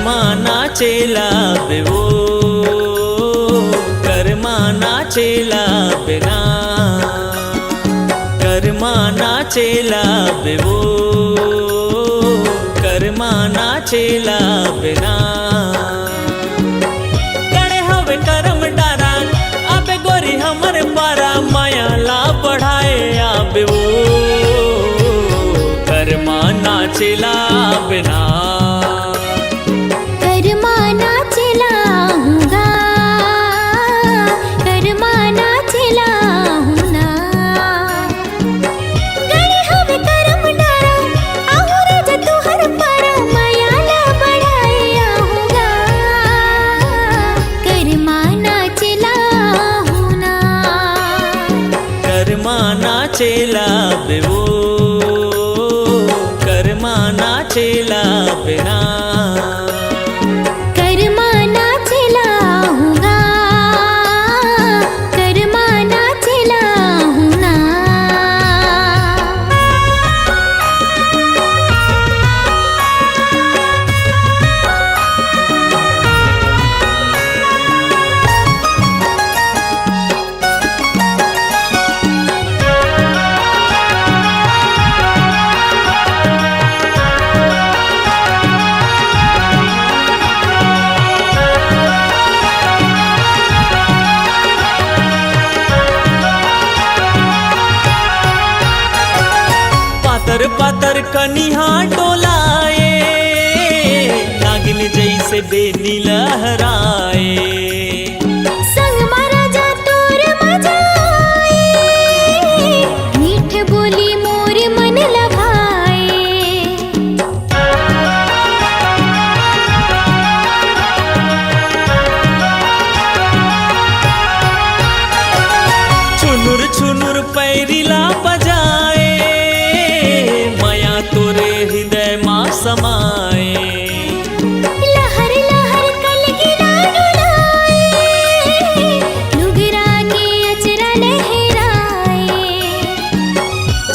कर्मा नाचेला बेवो कर्मा नाचेला बिना कर्मा नाचेला बेवो कर्मा नाचेला बिना गणे हवे करम डारा आबे गोरी हमर पारा माया ला बढ़ाए आबे वो कर्मा नाचेला बिना कर्मा नाचेला हूँगा कर्मा नाचेला हूँ ना गणे हवे करम डारा आहुरे जे तुहर पारा माया ला बढ़ाए आहूँगा कर्मा नाचेला हूँ ना कर्मा नाचेला बेवो कर्मा नाचेला बिना कर्मा नाचेला हूँगा कर्मा नाचेला हूँ ना पातर पातर कनिहा डोलाए नागिन जैसे बेनी लहराए संग मारा जा तोर मजाए मीठ बोली मोर मन लभाए छुनुर छुनुर पैरिला बजाए माया तोरे हृदय माँ समाए लहर लहर कलगिरा डुलाए लुगरा के अचरा लहराए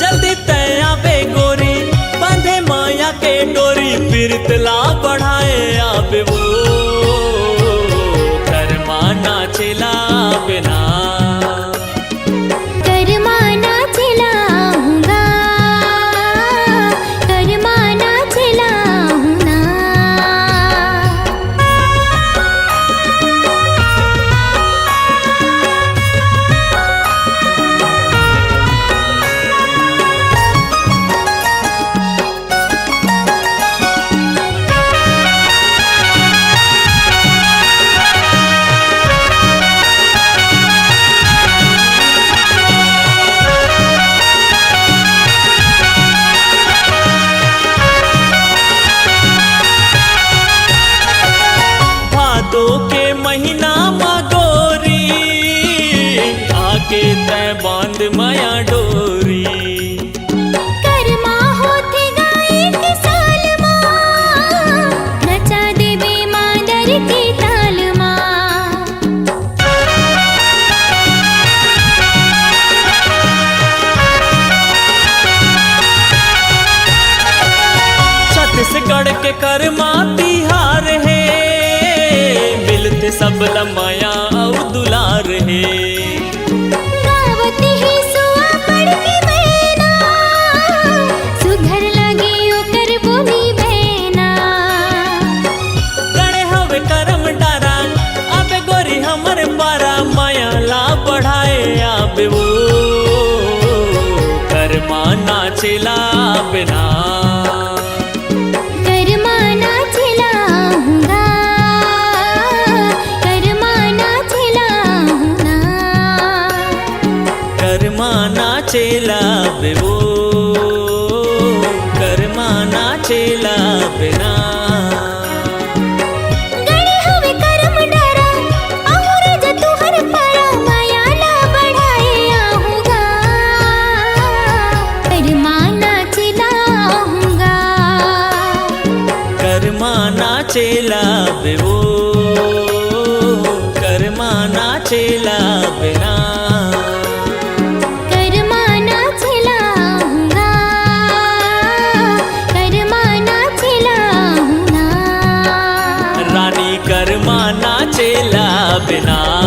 जल्दी तया बे गोरी बांधे माया के डोरी पीरतला बढ़ाए आबे वो कर्मा नाचेला बिना कर्मा नाचेला हूँगा कर्मा नाचेला हूँ ना भादो के महीना माँ गोरी आके तय बांध माया डोरी कर्मा होते गाए के साल माँ नचा देवे मादर के ताल माँ छत्तीसगढ़ के कर्मा तिहार है मिलते सब लमाया और दुलार है गावत ही सुआ पड़ के बहना सुघर लगे ओकर बोली बहना गणे हवे करम डारा आबे गोरी हमर पारा माया ला बढ़ाए आबे वो कर्मा नाचेला बिना कर्मा नाचेला हूँगा कर्मा नाचेला हूँ ना कर्मा नाचेला बेवो कर्मा नाचेला बिना गणे हवे करम डारा आहुरे जे तुहर पारा माया ला बढ़ाए आहूँगा कर्मा नाचेला हूँगा कर्मा नाचेला बेवो कर्मा नाचेला बिना कर्मा नाचेला हूँगा कर्मा नाचेला हूँ ना ना